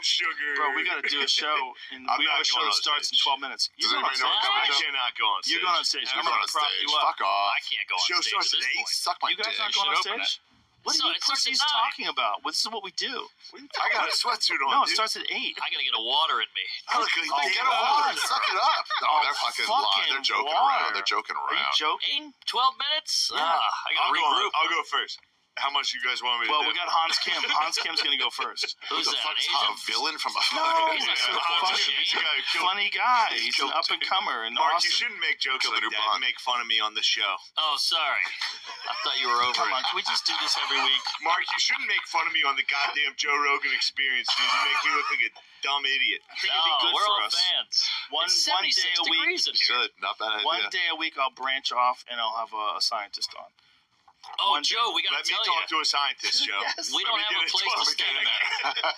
Sugar. Bro, we got to do a show. And we have a show that starts in 12 minutes. Does anybody know what I coming up? cannot go on stage. You're going on stage. You're I'm going going on to prop stage. you up. Fuck off. I can't go on Show stage starts at at this 8. point. Suck my You guys dick. not going on Should open stage? What are So you it starts at pussies 9. talking about? Well, this is what we do. I got a sweatsuit on. No, it dude. starts at 8. I gotta get a water in me. I look like Get a water. Suck it up. No, they're fucking lying. They're joking around. They're joking Are you around. joking? 12 minutes? Yeah. I gotta regroup. I'll go first. How much you guys want me to Well, do? we got Hans Kim. Hans Kim's going to go first. Who Who's the that? fuck is Asian? a villain from a He's not some Funny guy. He's an up-and-comer in Mark, Austin. you shouldn't make jokes Killed like the that new and make fun of me on the show. Oh, sorry. I thought you were over Come on, it. can we just do this every week? Mark, you shouldn't make fun of me on the goddamn Joe Rogan Experience, dude. You make me look like a dumb idiot. I think it'd be good we're for all us. fans. One It's day 76 a week. degrees in here. Should. Not bad idea. One day a week, I'll branch off and I'll have a scientist on. Oh, Joe, we gotta Let me tell talk you. to a scientist, Joe. Yes. We Let don't me have get a place to let me stay. get in there.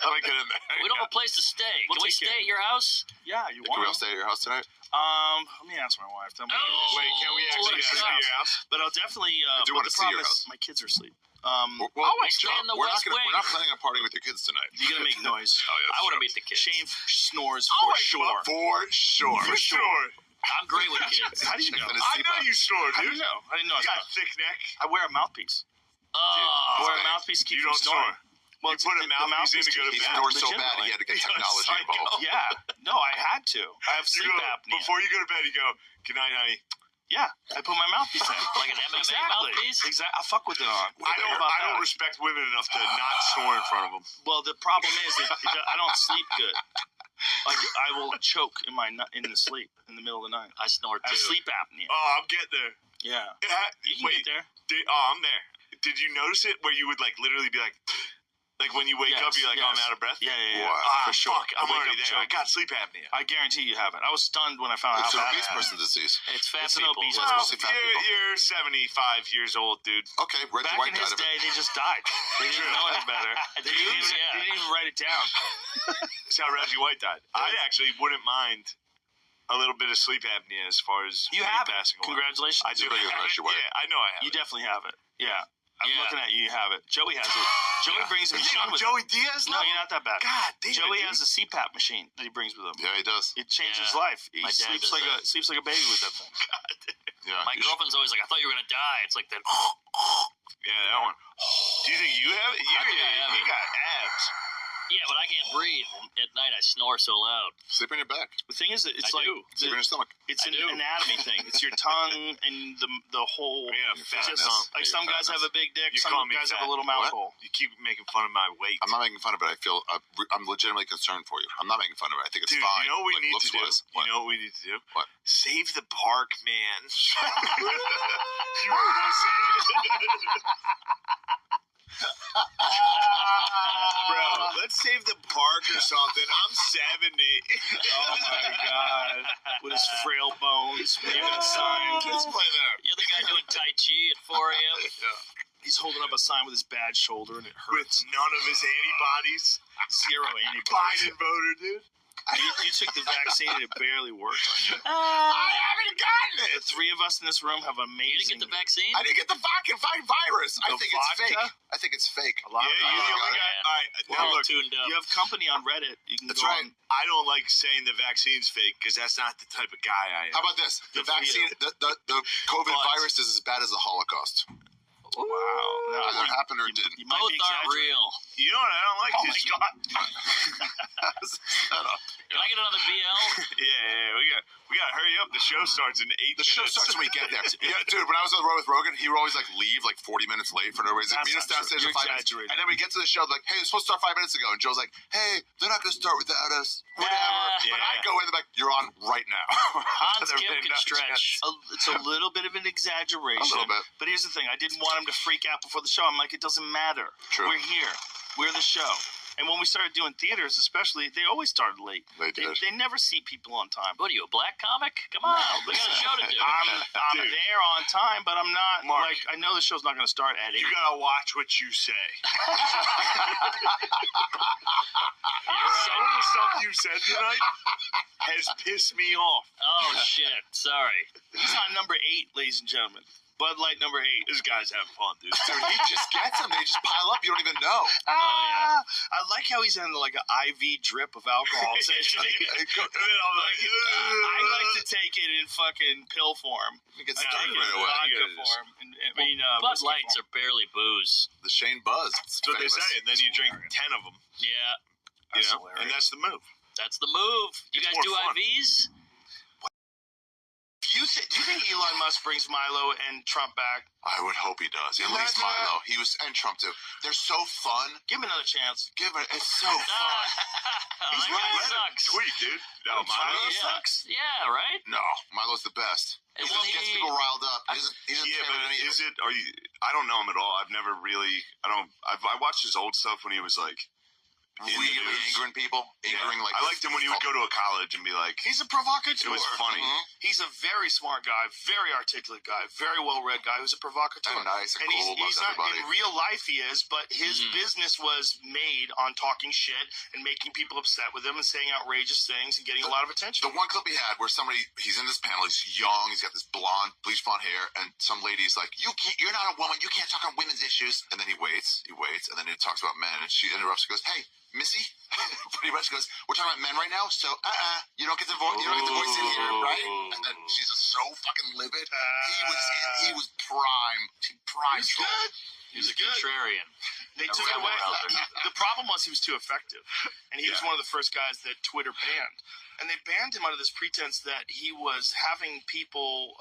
Let me get in there. We don't have a place to stay. We'll Can we take care stay of at your house? Yeah, you Can we all want to. stay at your house tonight? Let me ask my wife. Tell me. Oh. Wait, can we actually What a ask shock. you your house? But I'll definitely. I do but wanna the see problem your is house. my kids are asleep. Well, stay in the we're West not Wing. we're not planning on partying with your kids tonight. You're gonna make noise. Oh, yeah, I want to sure. meet the kids. Shane snores I'll for wake you sure. up. For sure. For sure. I'm great with kids. How do you know? Gonna I sleep know on- you snore, How do dude. you know? I didn't know. You I got a thick neck. I wear a mouthpiece. I Oh, wear a okay. mouthpiece to keep You from don't snoring. snore. Well, You put a mouthpiece in to go to He bed. snored so bad legitimately. he had to get You're a technology psycho. involved. Yeah. No, I had to. I have You sleep go, apnea. before you go to bed, you go, "Good night, honey." Yeah, I put my mouthpiece in. like an MMA mouthpiece? Exactly. I fuck with it on. I don't respect women enough to not snore in front of them. Well, the problem is I don't sleep good. Like I will choke in the sleep in the middle of the night. I snore I too. have sleep apnea. Oh, I'm getting there. Yeah. You can Wait, get there. I'm there. Did you notice it where you would like literally be like when you wake up, you're like, yes. oh, I'm out of breath? Yeah. Wow. For sure. Fuck, I'm I wake already up there. I choking. got sleep apnea. I guarantee you have it. I was stunned when I found out It's how an bad obese I had it. person disease. It's fat It's an people. obese- Well, mostly fat people. you're 75 years old, dude. Okay, Reggie Back White in his died of day, it. they just died. They didn't know any better. They didn't even write it down. That's how Reggie White died. I actually wouldn't mind a little bit of sleep apnea as far as You me have it. passing away. Congratulations. I do You're have Reggie it. White. Yeah, I know I have You it. definitely have it. Yeah. I'm Yeah. looking at you. You have it. Joey has it. Joey brings a You machine think I'm with Joey Diaz? him. No, you're not that bad. God damn Joey it, has a CPAP machine that he brings with him. Yeah, he does. It changed his Yeah. life. He My dad sleeps does like sleeps like a baby with that thing. Yeah. My you girlfriend's always like, I thought you were going to die. It's like that. Yeah, that one. Do you think you have it? I think I have You it. got abs. Yeah, but I can't breathe. And at night, I snore so loud. Sleep on your back. The thing is, it's I like do. Sleep on your stomach. it's I an do. anatomy thing. It's your tongue and the whole. Yeah, Your fat Just, fatness. tongue. like Your some guys fatness. have a big dick, You some call me guys have fat. a little mouth What? hole. You keep making fun of my weight. I'm not making fun of it. I feel I'm legitimately concerned for you. I'm not making fun of it. I think it's Dude, fine. you know what we like, need to do? looks-wise. You What? know what we need to do? What? Save the park, man. You pussy. Bro, let's save the park or something. I'm 70. Oh my god! With his frail bones, waving a sign. Kids play there. You're the guy doing Tai Chi at 4 a.m.? He's holding up a sign with his bad shoulder, and it With hurts. none of his antibodies. Zero antibodies. Biden voter, dude. You took the vaccine, and it barely worked on you. I haven't gotten The it. three of us in this room have You amazing. didn't get the vaccine? I didn't get the fucking virus. I The think it's vodka? fake. I think it's fake. A lot Yeah, of you people the got only it. guy. All right, We're now all look. tuned up. You have company on Reddit. You can That's go right. on. I don't like saying the vaccine's fake because that's not the type of guy I am. How about this? The Good for vaccine, you. the COVID But- virus is as bad as the Holocaust. Wow. No, Either happened or you, didn't. you might Both be aren't exaggerating. real. You know what I don't like? Oh my is- god. Shut up. Can I get another BL? Yeah, we got to hurry up. The show starts in 8 The minutes. show starts when we get there. Yeah, dude, when I was on the road with Rogan, he would always like leave like 40 minutes late for no reason. That's Meet us not true. downstairs You're in 5 minutes. exaggerating. And then we get to the show, like, hey, it's supposed to start 5 minutes ago. And Joe's like, hey, they're not going to start without us. Whatever. But I Yeah. go in, they're like, you're on right now. Hans They're Kim really can not stretch. It's a little bit of an exaggeration. A little bit. But here's the thing. I didn't want him to freak out before the show. I'm like, it doesn't matter. True. We're here. We're the show. And when we started doing theaters, especially, they always started late. They did. They never see people on time. What are you, a black comic? Come on, we got a show to do. I'm Dude. there on time, but I'm not, Mark. like, I know the show's not going to start at 8. You got to watch what you say. Some of the stuff you said tonight has pissed me off. Oh, shit. Sorry. He's on number 8, ladies and gentlemen. Bud Light number 8. This guy's having fun, dude. Dude, he just gets them. They just pile up. You don't even know. I like how he's in like an IV drip of alcohol. Essentially. And then I'm like, I like to take it in fucking pill form. You get I started take it right in away. vodka You gotta form. Bud whiskey Lights form. are barely booze. The Shane Buzz. It's that's what they famous. say. And then you drink 10 of them, Yeah, you That's know? hilarious. And that's the move. that's the move. You It's guys more do fun. IVs? Do you think Elon Musk brings Milo and Trump back? I would hope he does. At least Imagine that. Milo. He was, and Trump too. They're so fun. Give him another chance. Give it. It's so fun. He's right. right. Let him Sucks. tweet, dude. No, Milo Milo Yeah. sucks. Yeah, right? No, Milo's the best. He And just will gets he- people riled up. He doesn't Yeah, care about but any of is it. it? Are you? I don't know him at all. I've never really. I watched his old stuff when he was like. in the Really news. angering people. Angering like. I liked him when he would go to a college and be like, He's a provocateur. it was funny. Mhm. He's a very smart guy, very articulate guy, very well-read guy who's a provocateur. And nice and And cool. he's Loves not everybody. in real life. He is, but his business was made on talking shit and making people upset with him and saying outrageous things and getting a lot of attention. The one clip he had where he's in this panel, he's young, he's got this blonde, bleach blonde hair, and some lady's like, you're not a woman, you can't talk on women's issues. And then he waits, and then he talks about men, and she interrupts, she goes, hey, Missy, pretty much goes, we're talking about men right now, so you don't get the voice in here, right? And then she's just so fucking livid. He was prime He's troll. good. He's a good. contrarian. They A took it rebel away. rouser. The problem was he was too effective, and he was Yeah. one of the first guys that Twitter banned. And they banned him under this pretense that he was having people.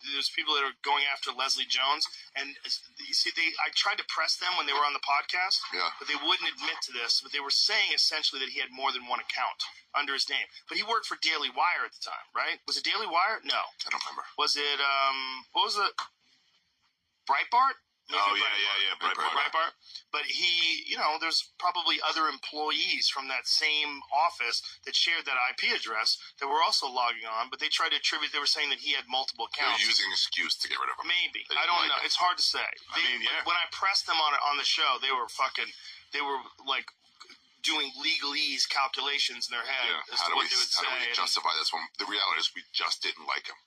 There's people that are going after Leslie Jones, and you see, I tried to press them when they were on the podcast, Yeah. but they wouldn't admit to this. But they were saying essentially that he had more than one account under his name. But he worked for Daily Wire at the time, right? Was it Daily Wire? No. I don't remember. Was it what was it? Breitbart? Maybe oh Breitbart. yeah, Breitbart. But he, there's probably other employees from that same office that shared that IP address that were also logging on, but they tried to attribute, they were saying that he had multiple They're accounts. using an excuse to get rid of him. Maybe. They I didn't don't like know. him. It's hard to say. Yeah. When I pressed them on the show, they were like doing legalese calculations in their head Yeah. as How to do what we they would say. and- justify this one? The reality is we just didn't like him.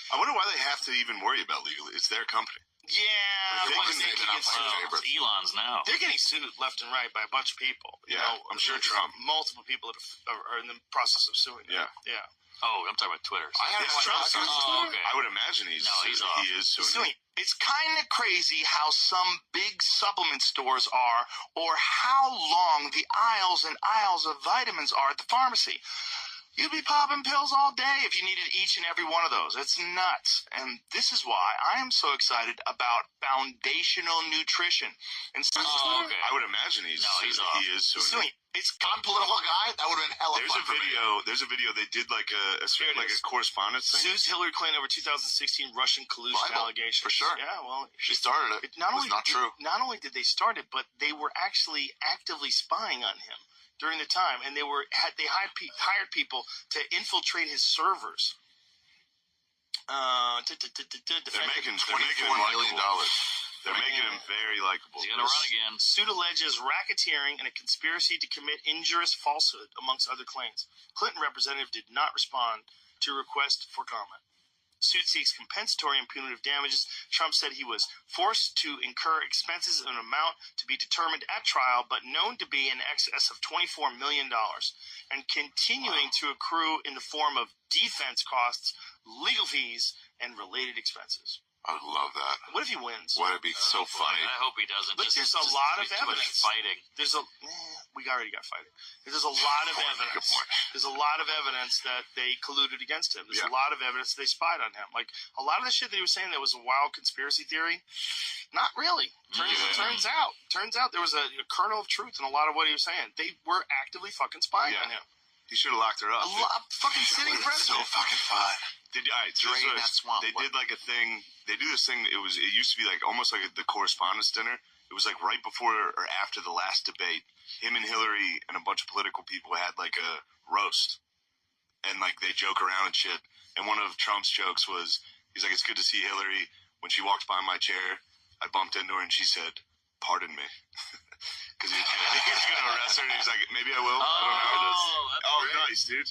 I wonder why they have to even worry about legal. It's their company. Yeah, They but can say they they're get not playing sued. favorites. It's Elon's now. They're getting sued left and right by a bunch of people. Yeah, I'm sure there's Trump. Multiple people that are in the process of suing them. Yeah. Yeah. Oh, I'm talking about Twitter. I have Is one Trump podcast. suing Oh, Twitter? okay. I would imagine No, he's off. he is suing. Suing. It's kind of crazy how some big supplement stores are, or how long the aisles and aisles of vitamins are at the pharmacy. You'd be popping pills all day if you needed each and every one of those. It's nuts. And this is why I am so excited about foundational nutrition. And Oh, okay. I would imagine No, he's off. he is suing. suing. It's Unpolitical guy? That would have been hella There's fun a for me. video. There's a video they did like a is. correspondence thing. sues Hillary Clinton over 2016 Russian collusion Libel, allegations. for sure. Yeah, well, She started it. it not It was only not true. Not only did they start it, but they were actually actively spying on him during the time, and they hired people to infiltrate his servers. They're making $24 him million. likable. They're making him very likable. He's gonna run again. Suit alleges racketeering and a conspiracy to commit injurious falsehood, amongst other claims. Clinton representative did not respond to request for comment. Suit seeks compensatory and punitive damages. Trump said he was forced to incur expenses in an amount to be determined at trial, but known to be in excess of $24 million, and continuing to accrue in the form of defense costs, legal fees, and related expenses. I would love that. What if he wins? Would it be so funny? I hope he doesn't. But Just- there's a just lot of too much evidence. fighting. We already got fighting. There's a lot of Good evidence. point. There's a lot of evidence that they colluded against him. There's Yeah. a lot of evidence they spied on him. Like a lot of the shit that he was saying that was a wild conspiracy theory, not really. Turns out there was a kernel of truth in a lot of what he was saying. They were actively fucking spying on him. He should have locked her up. Fucking sitting So president. fucking fun. So Drain that swamp. They did like a thing. They do this thing. It used to be like almost like the correspondence dinner. It was like right before or after the last debate. Him and Hillary and a bunch of political people had like a roast, and like they joke around and shit. And one of Trump's jokes was, he's like, "It's good to see Hillary. When she walked by my chair, I bumped into her and she said, 'Pardon me,' because he was gonna arrest her. And he's like, 'Maybe I will.' I don't know. That's Oh, great. nice, dude.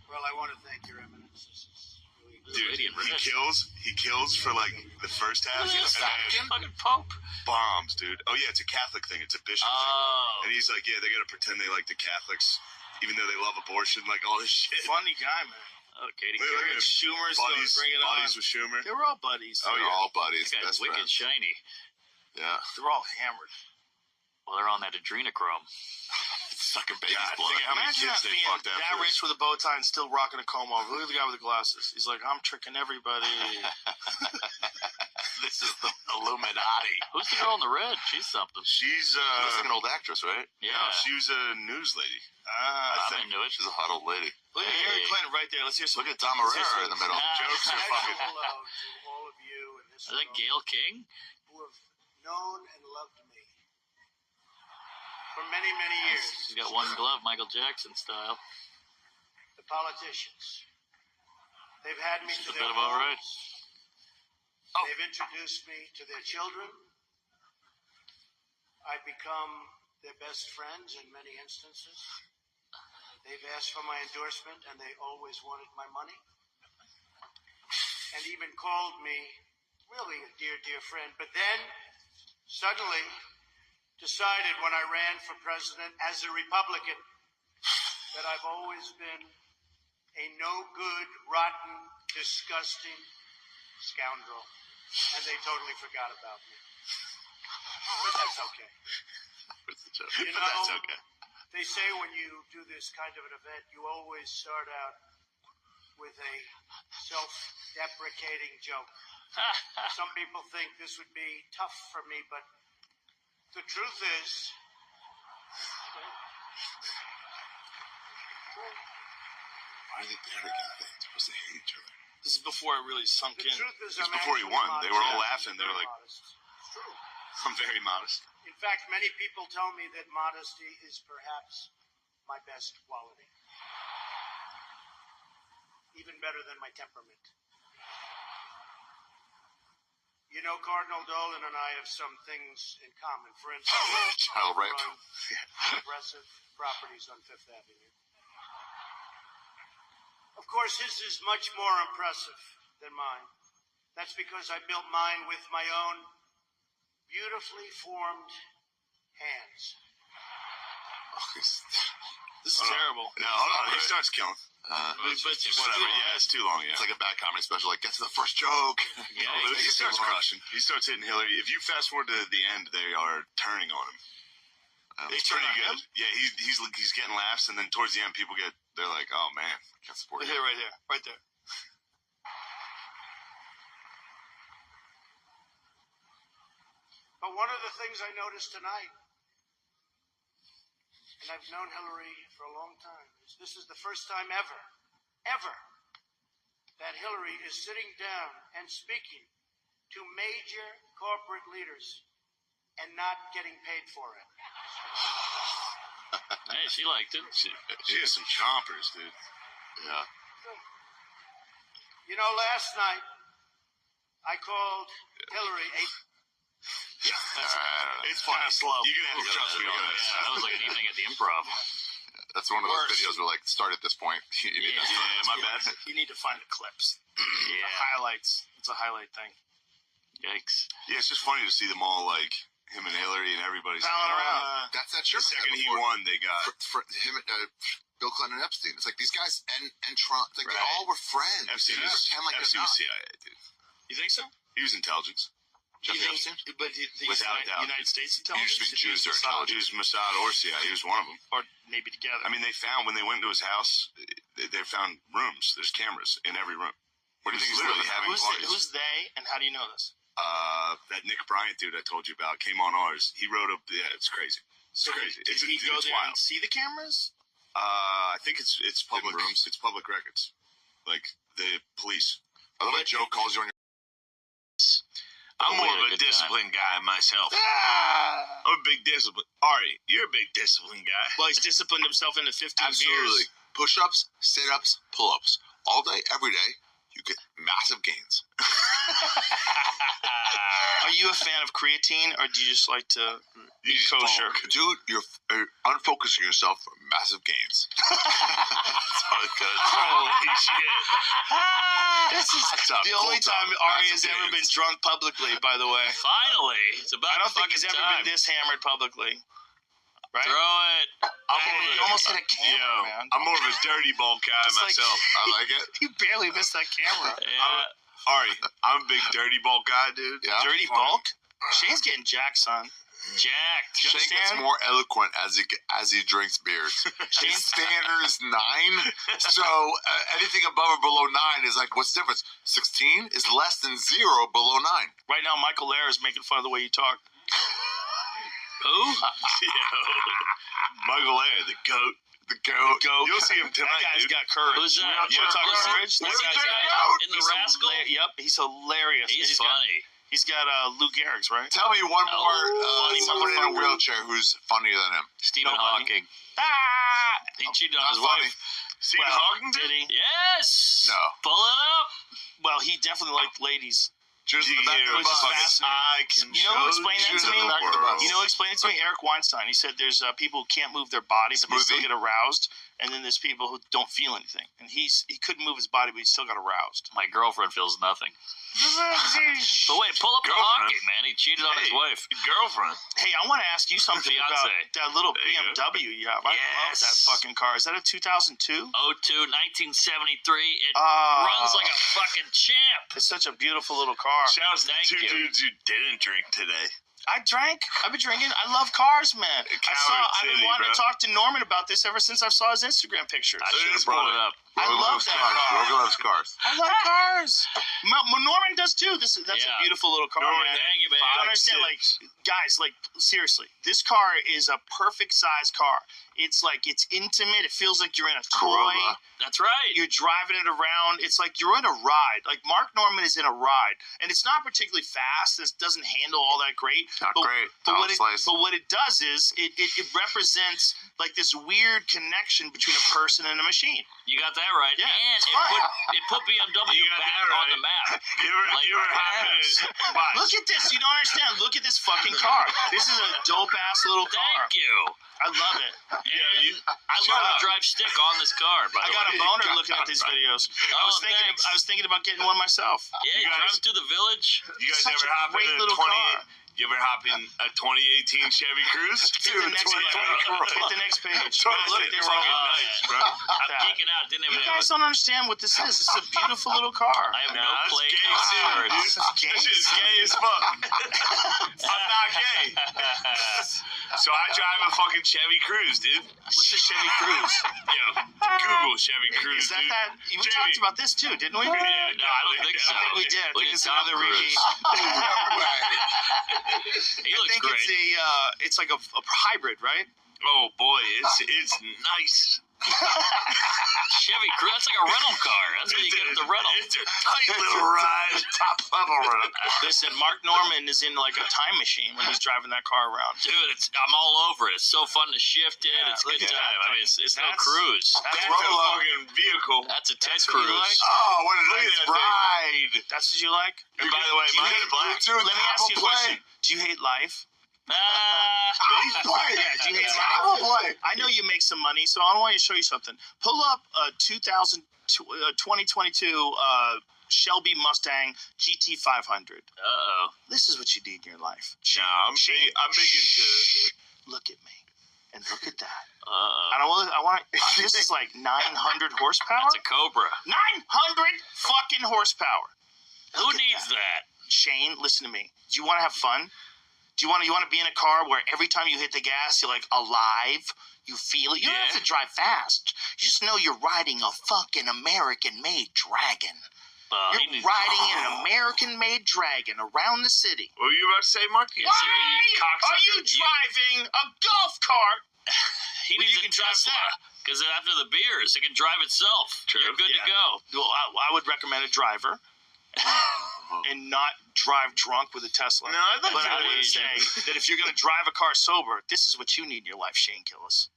Well, I want to thank Your Eminence. This is really Dude, Lady in red. he kills for like the first half. Look at this and then fucking Pope. bombs, dude. Oh yeah, it's a Catholic thing. It's a bishop thing. Oh. And he's like, yeah, they gotta pretend they like the Catholics, even though they love abortion, like all this shit. Funny guy, man. Oh, Katie Look at Couric. him. Schumer's gonna Buddies, bring it on. buddies with Schumer. They were all buddies. Oh, They're yeah. all buddies, That guy's best wicked friends. shiny. Yeah. They were all hammered. Well, they're on that adrenochrome. Sucking baby's God, blood. think of how many Imagine kids that they being fucked that after rich this. with a bow tie and still rocking a comb over. Look at the guy with the glasses. He's like, I'm tricking everybody. This is the Illuminati. Who's the girl in the red? She's something. She's Looks like an old actress, right? Yeah. no, she was a news lady. Ah, I'm into it. She's a hot old lady. look at Hey. Hillary Clinton right there. Let's hear some. Look at Dom Herrera in the middle. Jokes are fucking. Hello to all of you in this Is that room Gail King? who have known and loved me for many, many years. She's got one glove, Michael Jackson style. The politicians. They've had me She's to a their bit of all right. homes. They've introduced me to their children. I've become their best friends in many instances. They've asked for my endorsement, and they always wanted my money. And even called me really a dear, dear friend. But then, suddenly, decided when I ran for president as a Republican that I've always been a no-good, rotten, disgusting scoundrel. And they totally forgot about me. But that's okay. What's the joke? You But know, that's okay. they say when you do this kind of an event, you always start out with a self-deprecating joke. Some people think this would be tough for me, but the truth is, Why are they there together? They're supposed to hate each other. This is before it really sunk the in. truth is, It's I'm before he actually won. They were all modest. laughing. They were Very like- modest. It's true. I'm very modest. In fact, many people tell me that modesty is perhaps my best quality. Even better than my temperament. You know, Cardinal Dolan and I have some things in common. For instance, Child rape. run aggressive properties on Fifth Avenue. Of course, his is much more impressive than mine. That's because I built mine with my own beautifully formed hands. This is terrible. No, hold on. He starts killing. But Whatever. Yeah, it's too long. Yeah. It's like a bad comedy special. Like, get to the first joke. Yeah, But he Makes it starts too long. crushing. He starts hitting Hillary. If you fast forward to the end, they are turning on him. It's turn pretty on good. Yeah, he's getting laughs, and then towards the end, they're like, oh man, I can't support Look you. at it right there. Right there. But one of the things I noticed tonight, and I've known Hillary for a long time, is this is the first time ever, that Hillary is sitting down and speaking to major corporate leaders and not getting paid for it. Hey, she liked it. She has some chompers, dude. Yeah. You know, last night, I called Hillary a... It's funny. slow. You're gonna have to trust me on this. Yeah, that was like an evening at the Improv. That's one of those Worse. videos where, like, start at this point. You need to start at Yeah, this my point. bad. You need to find the clips. The Yeah. highlights. It's a highlight thing. Yikes. Yeah, it's just funny to see them all like him and Hillary and everybody's Palling like, around. That's that The shirt. second he won, they got. For him, Bill Clinton and Epstein. It's like these guys and Trump. It's like they Right. all were friends. FC They was, pretend like FC they're was not. CIA, dude. You think so? He was intelligence. You Jeffrey think, Epstein? but the Without a doubt. United States Used intelligence? to be Jews or He was Mossad or CIA. He was one of them. Or maybe together. I mean, they found when they went into his house, they found rooms. There's cameras in every room. What do you He think was he's literally living having in? parties. who's they, and how do you know this? That Nick Bryant dude I told you about came on ours. He wrote up. Yeah, it's crazy. It's So crazy. Did It's, he go it's there wild. and see the cameras? I think it's public rooms? It's public records, like the police. I love how Joe calls you on your. I'm We more had of a a good time. disciplined guy myself. I'm a big discipline. Ari, you're a big disciplined guy. Well, he's disciplined himself into 15 Absolutely. beers. Push-ups, sit-ups, pull-ups. All day, every day. you get massive gains. Are you a fan of creatine, or do you just like to You just kosher? Dude, you're unfocusing yourself for massive gains. That's all it does. Holy shit. This is Hot tub, the only cold tub, time Ari has massive ever been gains. drunk publicly, by the way. Finally, it's about I don't think fucking he's ever time. been this hammered publicly. Right? Throw it. You almost hit a camera, man. I'm more of a dirty ball guy It's like- myself. I like it. You barely missed that camera. Yeah. Ari, I'm a big dirty ball guy, dude. Yeah. Dirty bulk? Shane's getting jacked, son. Jacked. You Shane gets understand? more eloquent as he drinks beers. His standard is 9, so anything above or below 9 is like, what's the difference? 16 is less than 0 below 9. Right now, Michael Lair is making fun of the way you talk. Who? Michael Lair, the goat. The goat. Go. You'll see him That tonight, guy's dude. got courage. Who's that? You want to talk Where's courage? That where's guy's the got goat? In the he's Rascal? Yep, he's hilarious. He's got, funny. he's got Lou Gehrig's, right? Tell me one more funny someone in a motherfucker. wheelchair who's funnier than him. Stephen Nobody. Hawking. Ah! He cheated on Not his funny. wife. Stephen Well, Hawking did he? Yes. No. Pull it up. Well, he definitely liked ladies. Just Yeah, the back of the which is bus. fascinating. I can You know who explained that Shoes to in me? the back of the bus. You know who explained it to me? Eric Weinstein. He said there's people who can't move their body, but they still Smoothie? get aroused. And then there's people who don't feel anything. And he couldn't move his body, but he still got aroused. My girlfriend feels nothing. But wait, pull up the Girlfriend. Hawking, man. He cheated on his Hey. wife. Girlfriend. Hey, I want to ask you something Fiance. about that little There you go. BMW you have. I love Yes. that fucking car. Is that a 2002? 02, 1973. It Oh. runs like a fucking champ. It's such a beautiful little car. Shouts to Thank two you. dudes who didn't drink today. I drank. I've been drinking. I love cars, man. I've been City, wanting to bro. talk to Norman about this ever since I saw his Instagram pictures. I should have this brought boy. it up. I Rogan love loves that cars. car. Rogan loves cars. I love cars. Norman does too. That's Yeah. a beautiful little car, Norman, man. thank you, man. You don't 5'6". understand, like, guys, like, seriously, this car is a perfect size car. It's like, it's intimate. It feels like you're in a toy. Corolla. That's right. You're driving it around. It's like you're in a ride. Like, Mark Norman is in a ride. And it's not particularly fast. It doesn't handle all that great. Not but, great. But Don't what, slice. it does is, it represents, like, this weird connection between a person and a machine. You got that right. Yeah, And it's it put BMW You got back that on right. the map. You ever hop in Yes. a bus? Look at this. You don't understand. Look at this fucking car. This is a dope-ass little car. Thank you. I love it. you- I Shut love up. to drive stick on this car, by I the got way. a boner looking at these videos. Oh, thanks. I was thinking about getting one myself. Yeah, You you guys- driving through the village? You guys Such ever a hop great in a little 20? car. You ever hop in a 2018 Chevy Cruise? Hit the next page. Hit the next page. Look, Look, there's fucking a- nice, bro. I'm that. geeking out. Didn't even You have guys don't understand what this is. This is a beautiful little car. I have Nah, no that's plate. gay no shit, words. dude. This is gay. That shit's gay as fuck. I'm not gay. So I drive a fucking Chevy Cruise, dude. What's the Chevy Cruise? Yo, Google Chevy Cruise, Is that dude. that? We Jamie. talked about this too, didn't we? No, I don't think so. I think we did. I We think did it's Tom another Cruise. repeat. He I looks think great. it's like a hybrid, right? Oh boy, it's nice. Chevy Cruise. That's like a rental car. That's what you get at the rental. It's a tight little ride. Top level runner. Listen, Mark Norman is in like a time machine when he's driving that car around. Dude, I'm all over it. It's so fun to shift it. Yeah, It's look good at time. that I mean, it's no That's- cruise. That's That's a Rolo. fucking vehicle. That's a Ted That's what you Cruz. like? Oh, what a Look at nice that thing. ride. That's what you like? And by the way, Do you mine's hate black. Bluetooth, Let me ask you a Apple question. Play. Do you hate life? Apple Play. Yeah, do you hate Apple Play. I know you make some money, so I want to show you something. Pull up a 2022 Shelby Mustang GT500. Uh-oh. This is what you need in your life. Nah, I'm big into. Look at me, and look at that. Uh-oh. And I want. This is like 900 horsepower. That's a Cobra. 900 fucking horsepower. Who Look at needs that? Shane, listen to me. Do you want to have fun? Do you want to be in a car where every time you hit the gas, you're like alive? You feel it. You don't Yeah. have to drive fast. You just know you're riding a fucking American-made dragon. He You're needs- riding an American-made dragon around the city. What were you about to say, Mark? Yes, Why sir, you are you driving a golf cart? He Well, needs you a can drive Tesla. that. Because after the beers, it can drive itself. True. You're good Yeah. to go. Well, I would recommend a driver and not drive drunk with a Tesla. No, I thought But you I were would Asian. say that if you're going to drive a car sober, this is what you need in your life, Shane Gillis.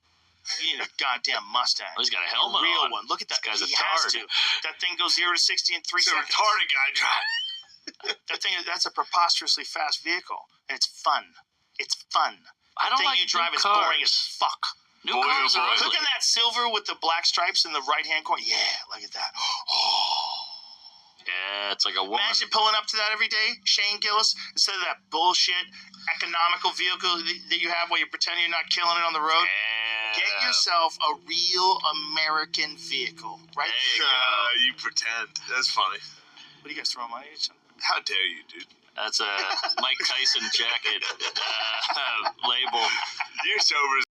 You need a goddamn Mustang. Well, he's got a A helmet real on. one. Look at that. This guy's He a has tard. to. That thing goes 0 to 60 in 3 It's a seconds. retarded guy driving. That's a preposterously fast vehicle, and it's fun. It's fun. I don't The thing like you drive new is cars. boring as fuck. New Boy, cars oh are boy. ugly. Look at that silver with the black stripes in the right-hand corner. Yeah, look at that. Oh. Yeah, it's like a woman. Imagine pulling up to that every day, Shane Gillis, instead of that bullshit economical vehicle that you have where you pretend you're not killing it on the road. Yeah. Get yourself a real American vehicle, right? There you go. You pretend. That's funny. What are you guys throwing money at each other? How dare you, dude? That's a Mike Tyson jacket label. You're sober as